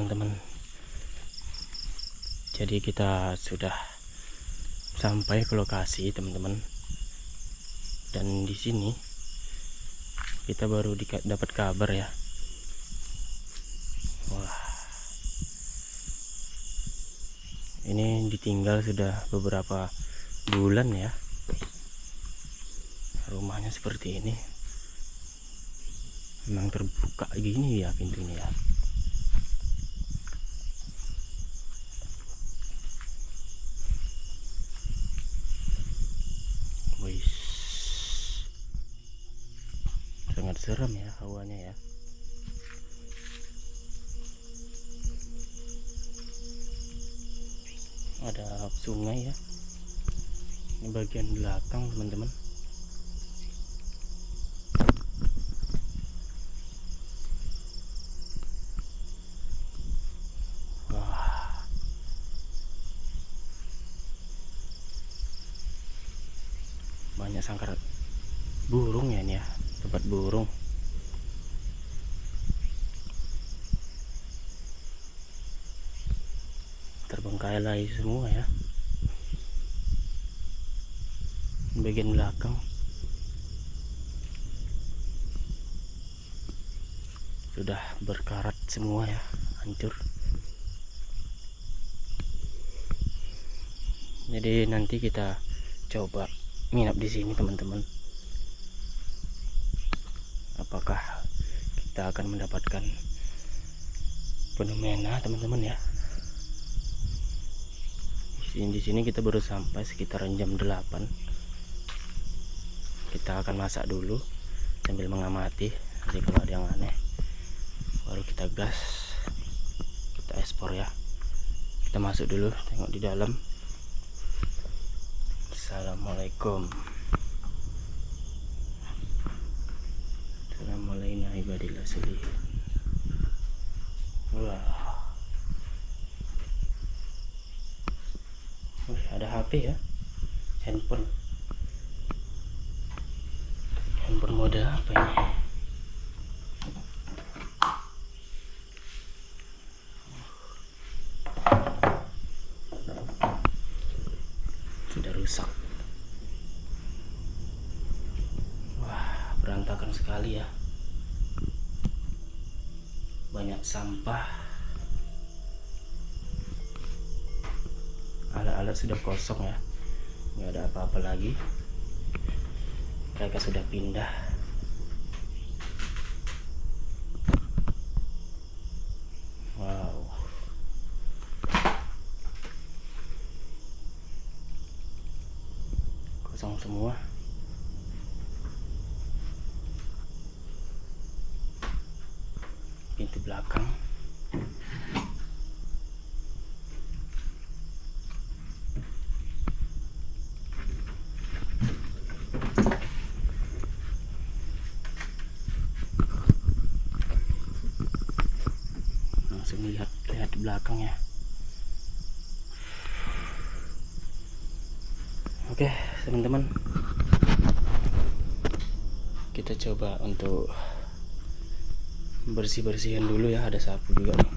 teman-teman. Jadi kita sudah sampai ke lokasi teman-teman. Dan di sini kita baru dapat kabar ya. Wah. Ini ditinggal sudah beberapa bulan ya. Rumahnya seperti ini. Memang terbuka gini ya pintunya ya. Wih, sangat seram ya hawanya ya. Ada sungai ya. Ini bagian belakang teman-teman. Wah, banyak sangkar burung ya ini ya, tempat burung. Terbengkalai semua ya. Bagian belakang sudah berkarat semua ya, hancur. Jadi nanti kita coba nginap di sini teman-teman. Apakah kita akan mendapatkan fenomena teman-teman ya? Di sini kita baru sampai sekitaran jam 8. Kita akan masak dulu sambil mengamati. Nanti kalau ada yang aneh baru kita gas, kita ekspor ya. Kita masuk dulu, tengok di dalam. Assalamualaikum. Assalamualaikum ibadillah selihin. Wah. Wih, ada HP ya, handphone mode apa ini? Sudah rusak. Wah, berantakan sekali ya, banyak sampah. Alat-alat sudah kosong ya, nggak ada apa-apa lagi. Mereka sudah pindah. Wow, kosong semua. Pintu belakang langsung lihat di belakang ya. Oke teman-teman, kita coba untuk bersih-bersihin dulu ya. Ada sapu juga nih.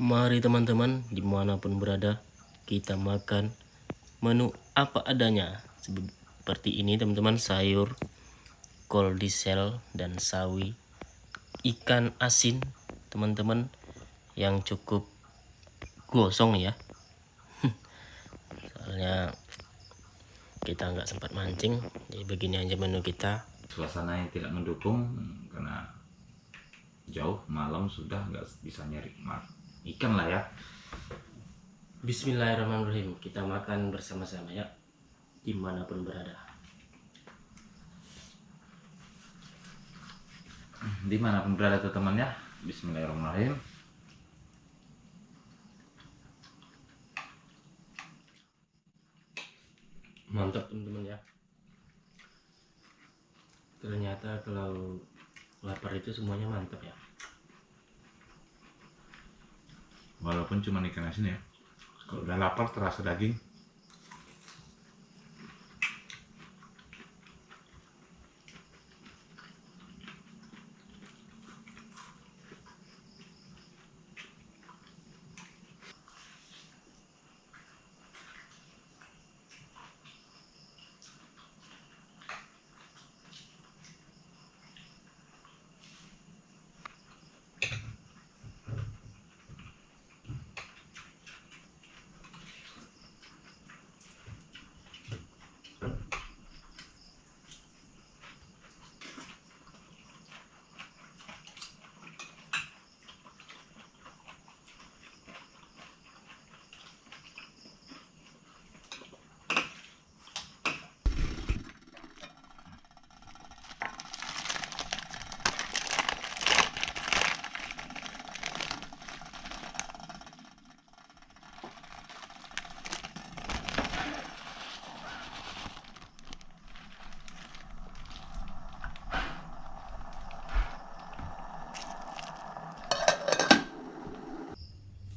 Mari teman-teman, dimanapun berada, kita makan menu apa adanya. Seperti ini teman-teman, sayur, kol disel, dan sawi, ikan asin teman-teman, yang cukup gosong ya. Soalnya kita nggak sempat mancing, jadi begini aja menu kita. Suasana yang tidak mendukung karena jauh malam sudah nggak bisa nyari ikan lah ya. Bismillahirrahmanirrahim, kita makan bersama-sama ya, dimanapun berada. Dimanapun berada teman ya. Bismillahirrahmanirrahim. Mantap teman-teman ya. Ternyata kalau lapar itu semuanya mantap ya. Walaupun cuma ikan asin ya, kalau udah lapar terasa daging.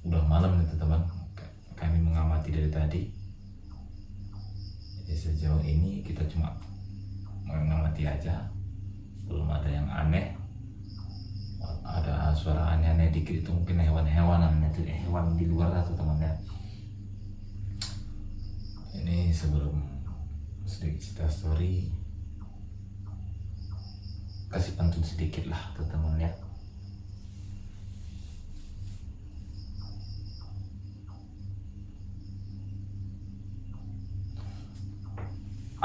Udah malam nih teman, kami mengamati dari tadi. Jadi sejauh ini kita cuma mengamati aja, belum ada yang aneh. Ada suara aneh-aneh dikit itu mungkin hewan-hewanan, itu hewan di luar atau teman ya. Ini sebelum sedikit cerita story, kasih pantun sedikit lah teman ya.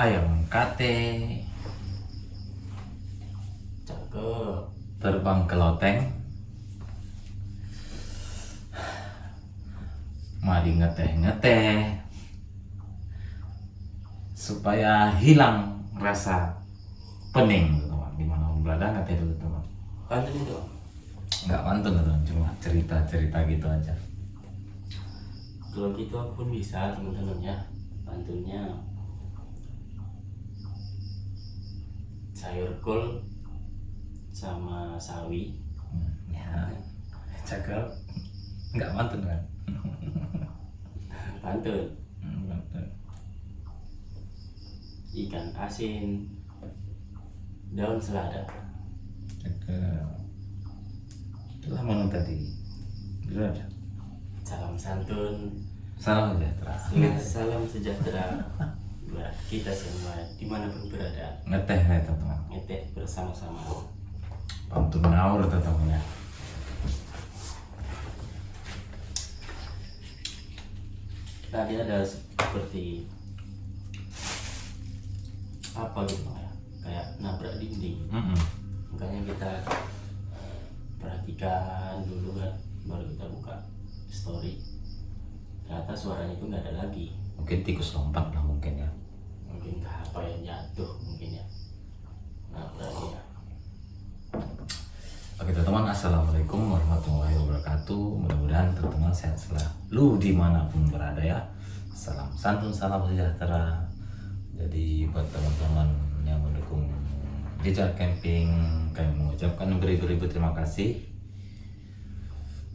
Ayam kate Cakep. terbang ke loteng, mari ngeteh-ngeteh supaya hilang rasa pening teman. Dimana berada ngeteh dulu teman. Pantun itu. Nggak pantun teman, cuma cerita-cerita gitu aja. Kalau gitu aku pun bisa teman-teman ya. Pantunnya sayur kol sama sawi. Ya, cakep. Nggak pantun kan? Pantun. Pantun. Ikan asin, daun selada. Cakep. Itulah mana tadi. Dulu aja. Salam santun. Salam sejahtera. Salam sejahtera buat kita semua dimanapun berada. Ngeteh ya teman. Ngeteh bersama-sama. Pantun ngawur teman ya. Tadi ada seperti apa gitu Bang, ya, kayak nabrak dinding. Makanya kita perhatikan dulu kan, baru kita buka story. Ternyata suaranya itu nggak ada lagi. Mungkin tikus lompat lah mungkin ya. Mungkin apa yang jatuh mungkin ya. Nabrak dia. Oke teman-teman, assalamualaikum warahmatullahi wabarakatuh. Mudah-mudahan teman-teman sehat selalu dimanapun berada ya. Salam santun, salam sejahtera. Jadi buat teman-teman yang mendukung Jejak Camping, kami mengucapkan beribu-ribu terima kasih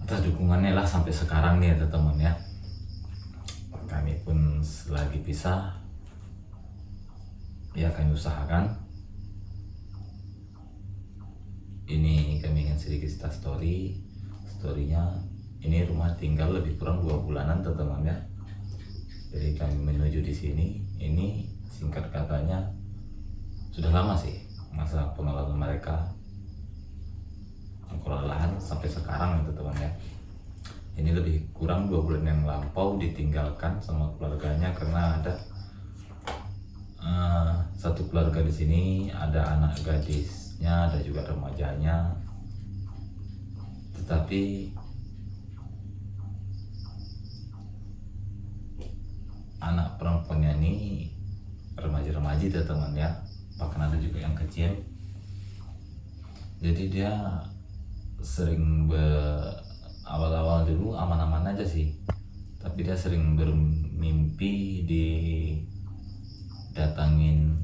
atas dukungannya lah sampai sekarang nih ya teman-teman ya. Kami pun selagi bisa ya kami usahakan. Ini kami ingin sedikit cerita storynya ini rumah tinggal lebih kurang 2 bulanan teman-teman ya. Jadi kami menuju di sini, ini singkat katanya sudah lama sih masa pengalaman mereka mengelola lahan sampai sekarang teman-teman ya. Ini lebih kurang 2 bulan yang lampau ditinggalkan sama keluarganya karena ada satu keluarga di sini, ada anak gadisnya, ada juga remajanya. Tetapi anak perempuannya ini remaja-remaji teman-teman ya, bahkan ada juga yang kecil. Jadi dia sering awal-awal dulu aman-aman aja sih, tapi dia sering bermimpi didatangin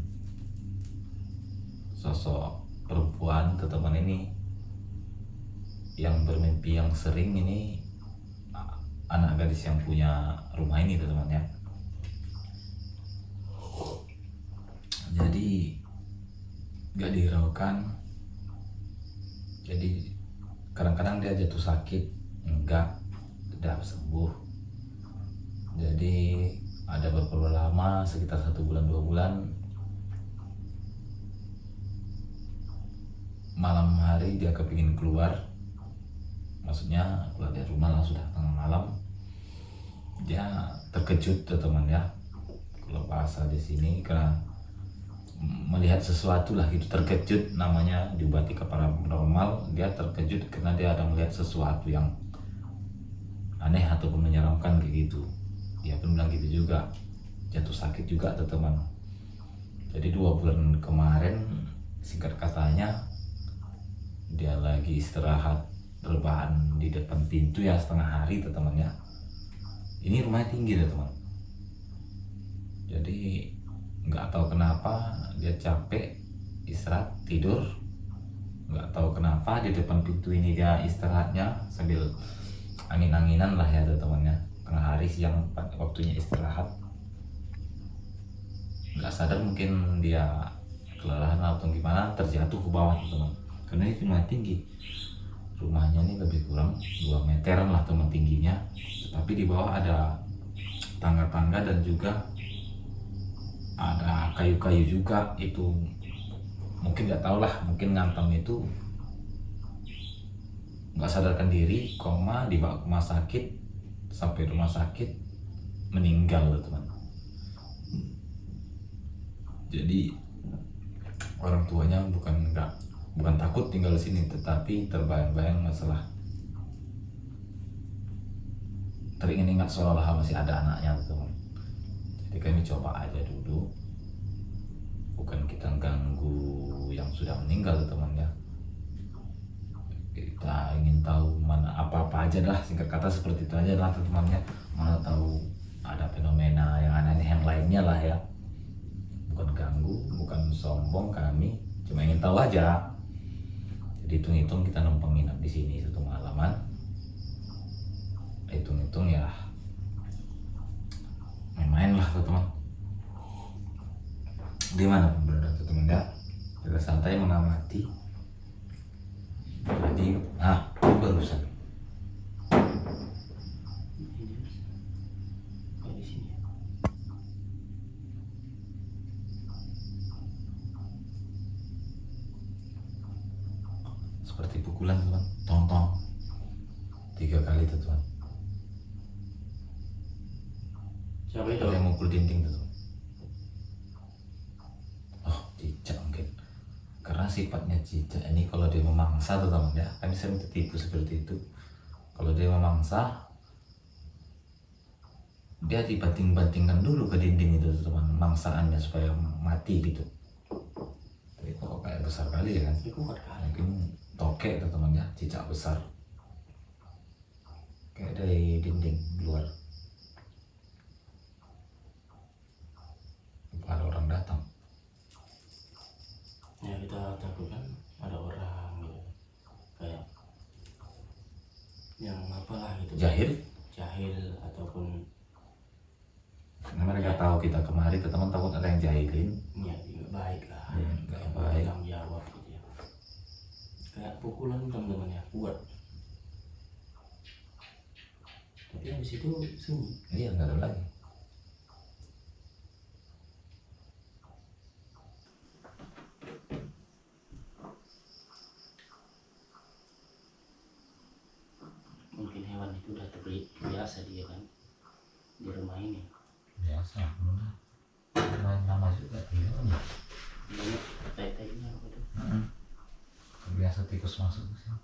sosok perempuan teman-teman ini. Yang bermimpi yang sering ini anak gadis yang punya rumah ini teman-teman ya. Jadi gak dihiraukan, jadi kadang-kadang dia jatuh sakit, enggak, udah sembuh. Jadi ada beberapa lama, sekitar 1 bulan 2 bulan, malam hari dia kepingin keluar, maksudnya keluar dari rumah lah, sudah tengah malam. Dia terkejut teman-teman ya, kalau bahasa di sini, karena melihat sesuatu lah gitu. Terkejut namanya diobati ke paranormal. Dia terkejut karena dia ada melihat sesuatu yang aneh ataupun menyeramkan kayak gitu. Dia pun bilang gitu juga, jatuh sakit juga teman-teman. Jadi 2 bulan kemarin singkat katanya dia lagi istirahat rebahan di depan pintu ya setengah hari teman-teman ya. Ini rumahnya tinggi teman-teman. Jadi nggak tahu kenapa dia capek istirahat tidur, nggak tahu kenapa di depan pintu ini dia istirahatnya sambil angin-anginan lah ya teman-teman ya. Tengah hari siang waktunya istirahat, nggak sadar mungkin dia kelelahan atau gimana, terjatuh ke bawah teman-teman. Karena ini rumah tinggi, rumahnya ini lebih kurang 2 meteran lah teman tingginya, tapi di bawah ada tangga-tangga dan juga ada kayu-kayu juga. Itu mungkin nggak tahu lah, mungkin ngantem itu nggak sadarkan diri, koma, dibawa ke rumah sakit, sampai rumah sakit meninggal teman. Jadi orang tuanya bukan takut tinggal di sini, tetapi terbayang-bayang masalah, teringat-ingat seolah-olah masih ada anaknya teman. Jadi kami coba aja dulu, bukan kita ganggu yang sudah meninggal teman ya. Kita ingin tahu mana apa-apa aja lah, singkat kata seperti itu aja lah teman-teman ya. Mana tahu ada fenomena yang aneh yang lainnya lah ya. Bukan ganggu, bukan sombong, kami cuma ingin tahu aja. Jadi hitung-hitung kita numpang nginap di sini 1 malaman. Hitung-hitung ya main-main lah teman-teman. Di mana pun berada teman-teman ya, kita santai mengamati. Jadi itu barusan di sini. Seperti pukulan teman, tong-tong 3 kali teman. Siapa itu? Ada yang mukul dinding teman. Cicak mungkin, karena sifatnya cicak ini kalau dia memangsa teman ya, kami sering tertipu seperti itu. Kalau dia memangsa, dia dibanting-bantingkan dulu ke dinding itu teman, mangsaannya supaya mati gitu. Tapi kok kayak besar kali ya kan, mungkin tokek teman ya, cicak besar kayak dari dinding luar. Ada orang datang Ya kita takut kan ada orang gitu, kayak yang apalah gitu, jahil ataupun karena mereka tahu kita kemari, teman takut ada yang jahilin. ya nggak baik lah, Nggak baik. tanggung jawab gitu ya. Kayak pukulan teman-teman ya, kuat. Tapi yang di situ sunyi. Iya, nggak ada lagi. Mungkin hewan itu udah terbiasa dia kan di rumah ini. Biasa, main lama juga dia. Banyak tai-tainya gitu. Biasa tikus masuk ke sini.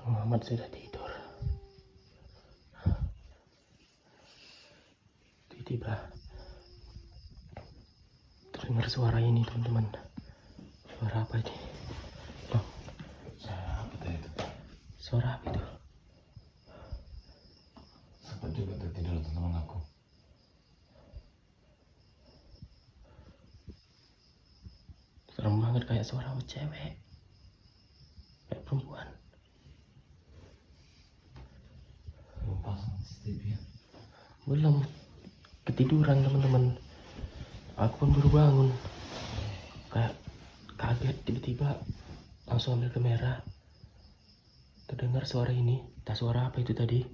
Muhammad sudah tidur. Tiba-tiba terdengar suara ini, teman-teman. Suara apa ini? Oh, Apa tadi itu? suara apa itu? Sempat juga tertidur teman aku. Serem banget, kayak suara cewek, kayak perempuan. Belum pasang CCTV ya? Belum, ketiduran teman-teman. Aku pun baru bangun, kayak kaget, tiba-tiba langsung ambil kamera. Terdengar suara ini. Tak, suara apa itu tadi?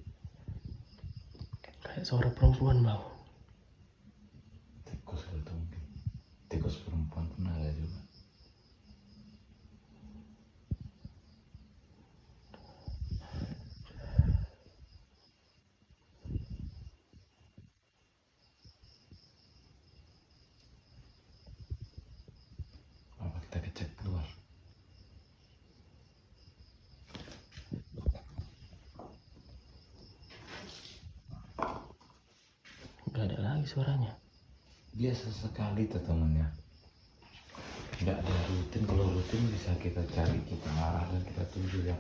Kayak suara perempuan, bang. Tikus itu mungkin. Tikus perempuan pun ada juga. Apa kita cek keluar? Gak ada lagi suaranya. Biasa sekali tuh temennya. Nggak ada rutin. Kalau rutin bisa kita cari, kita arah dan kita tuju ya.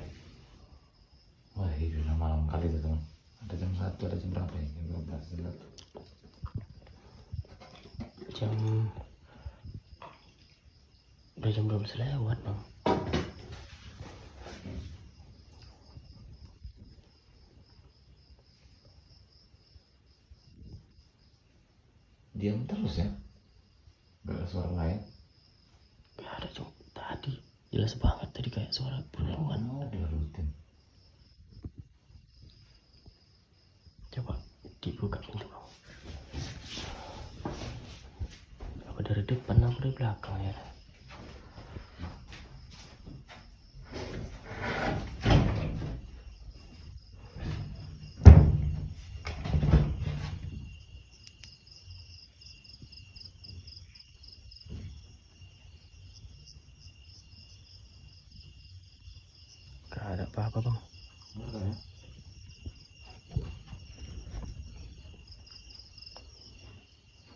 Wah, ini udah malam kali tuh teman. Ada jam 1, ada jam berapa ya? Jam 12, jam 1. Udah jam 12 lewat, bang. Diam terus ya? Gak ada suara lain? Gak ada, cuma tadi jelas banget tadi kayak suara perempuan. Oh, udah rutin. Coba dibuka pintu, bang. Apa dari depan apa dari belakang ya? Gak ada apa-apa, bang. Nggak ada ya?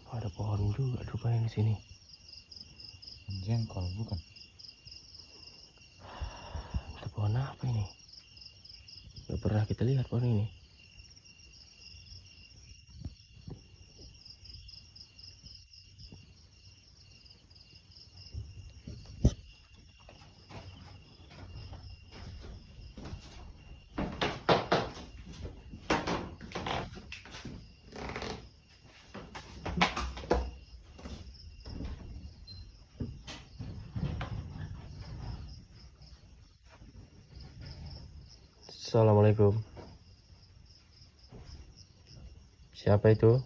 Ada pohon juga rupanya di sini. Jengkol bukan? Ada pohon apa ini? Gak pernah kita lihat pohon ini. Assalamualaikum. Siapa itu?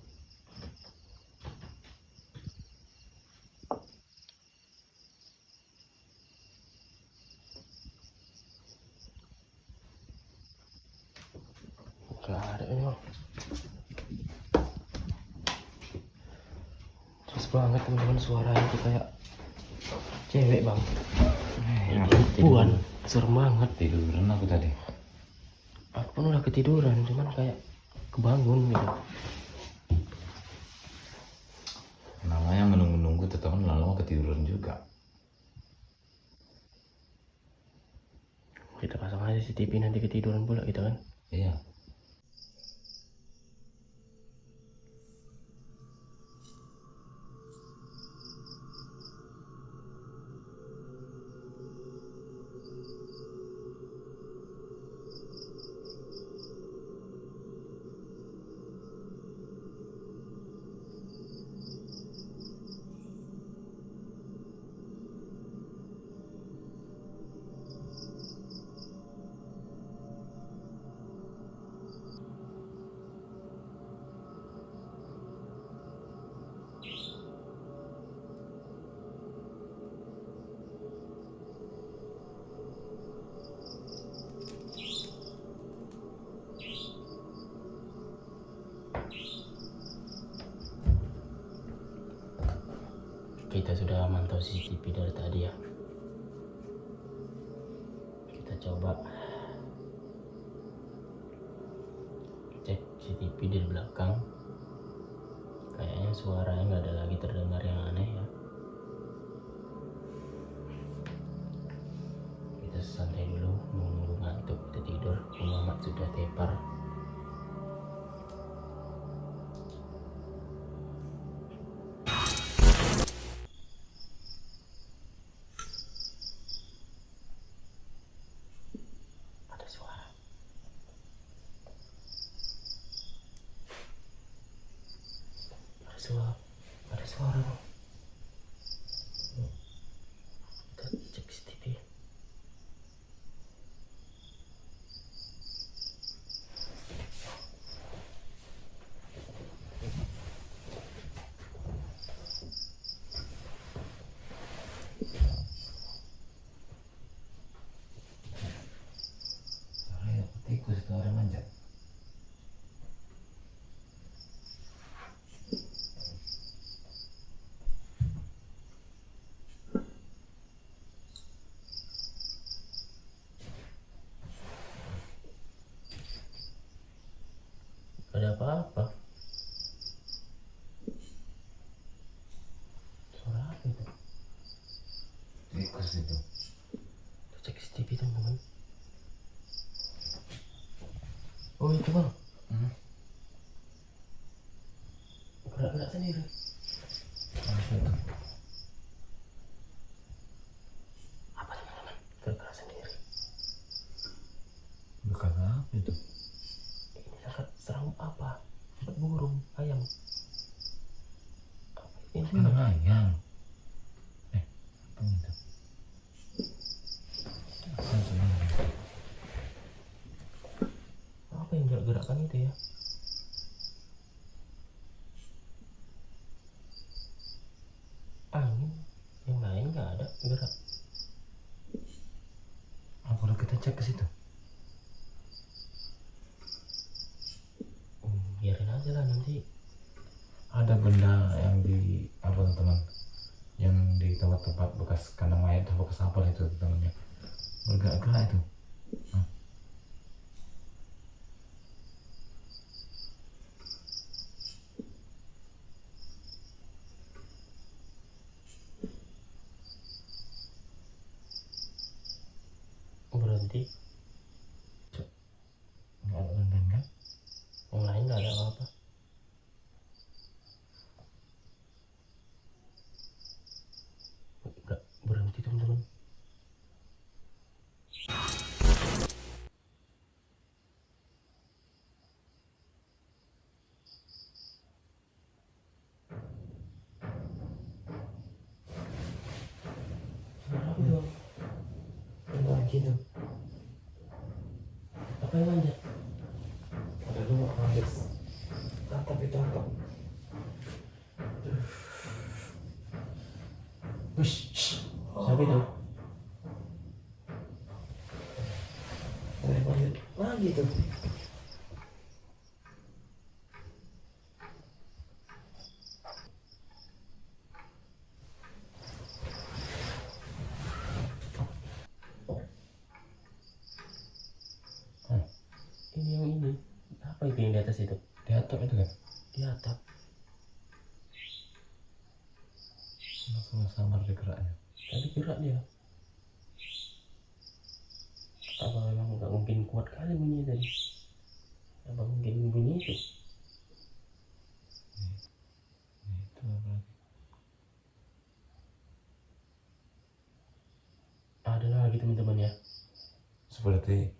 Gak ada ini bang. Terus banget teman-teman, suaranya tuh kayak cewek bang. Puan, serem banget. Tiduran aku tadi. Aku pun udah ketiduran, cuman kayak kebangun gitu. Namanya menunggu-nunggu tetap lama-lama ketiduran juga. Kita pasang aja CCTV, nanti ketiduran pula kita kan. Iya. Kita sudah mantau CCTV dari tadi ya. Kita coba cek CCTV di belakang. Kayaknya suaranya nggak ada lagi terdengar yang aneh ya. Kita santai dulu, menunggu ngantuk, kita tidur. Muhammad sudah tepar. Ada suara. Ada suara. Kita cek CCTV. Suara tikus itu orang manjat. Gak ada apa-apa. Suara apa itu? Tikus itu. Kita cek CCTV teman-teman. Oh itu bang, gerak-gerak sendiri. Apa itu? Apa teman-teman? Gerak-gerak sendiri. Bukan apa itu? Ini sangat serem apa? Dapat burung, ayam. Apa ini? Bukan ayam. Apa itu? Apa sebenarnya? Apa yang gerak-gerakkan itu ya? Angin. Yang lain nggak ada gerak. Apa kalau kita cek ke situ? Biarin aja lah nanti. Ada benda yang di apa teman? Yang di tempat-tempat bekas kandang mayat atau bekas apa itu temannya? Bergerak-gerak itu. Berhenti. Nggak ada benda kan? Yang lain nggak ada apa-apa. Nggak berhenti teman-teman. Suara apa itu? Yang lagi itu. Apa yang manjat? Ada dua habis. Tatap itu apa? Siapa itu? Lanjut lagi tuh. Sama-sama geraknya. Tadi gerak dia. Apa memang nggak mungkin kuat kali bunyi tadi? Apa mungkin bunyi itu? Itu apa lagi? Ada lagi teman-teman ya. Seperti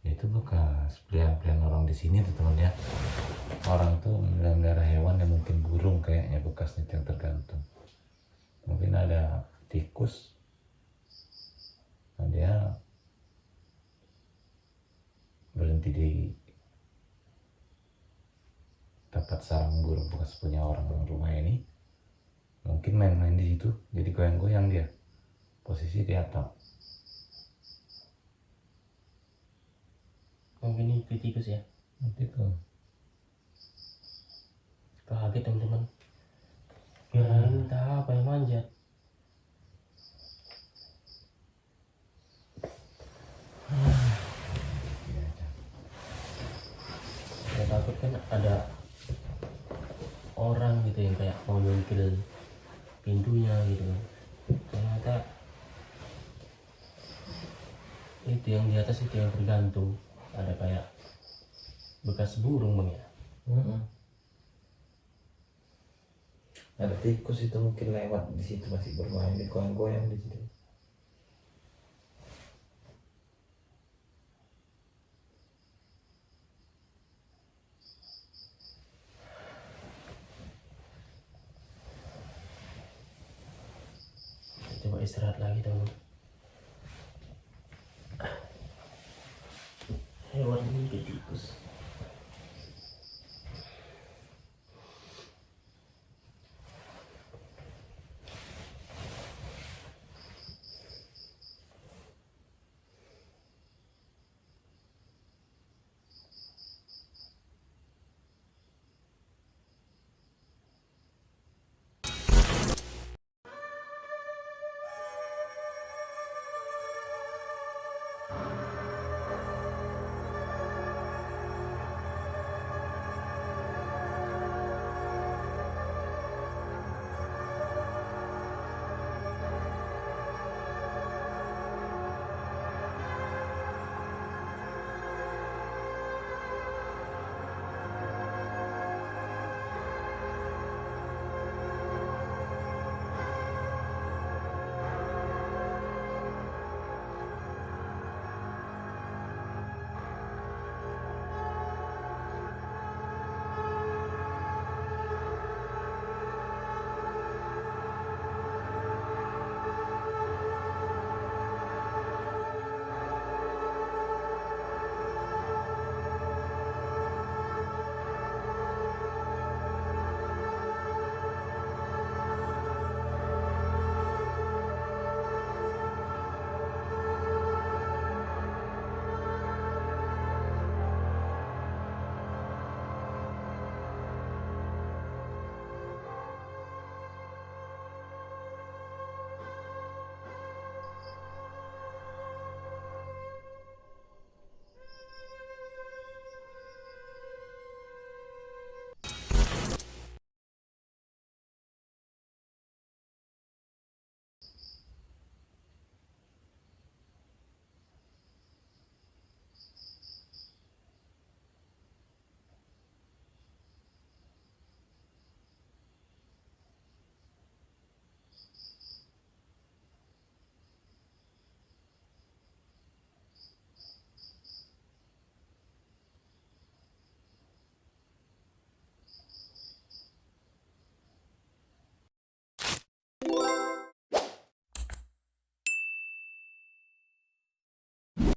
itu bekas peliharaan orang di sini tuh teman ya. Orang tuh melihara hewan yang mungkin burung kayaknya bekasnya yang tergantung. Mungkin ada tikus. Nah, dia berhenti di tempat sarang burung bekas punya orang rumah ini. Mungkin main-main di situ, jadi goyang-goyang dia. Posisi di atap. Mungkin itu tikus ya. Itu. Kaget teman-teman. Kirain entah apa yang manjat. Saya takut kan ada orang gitu yang kayak mau nyungkil pintunya gitu. Ternyata itu yang di atas itu yang tergantung. Ada kayak bekas burung bang ya. Ada tikus itu mungkin lewat di situ masih bermain di goyang-goyang di situ. Coba istirahat lagi teman. Hewan ini tikus.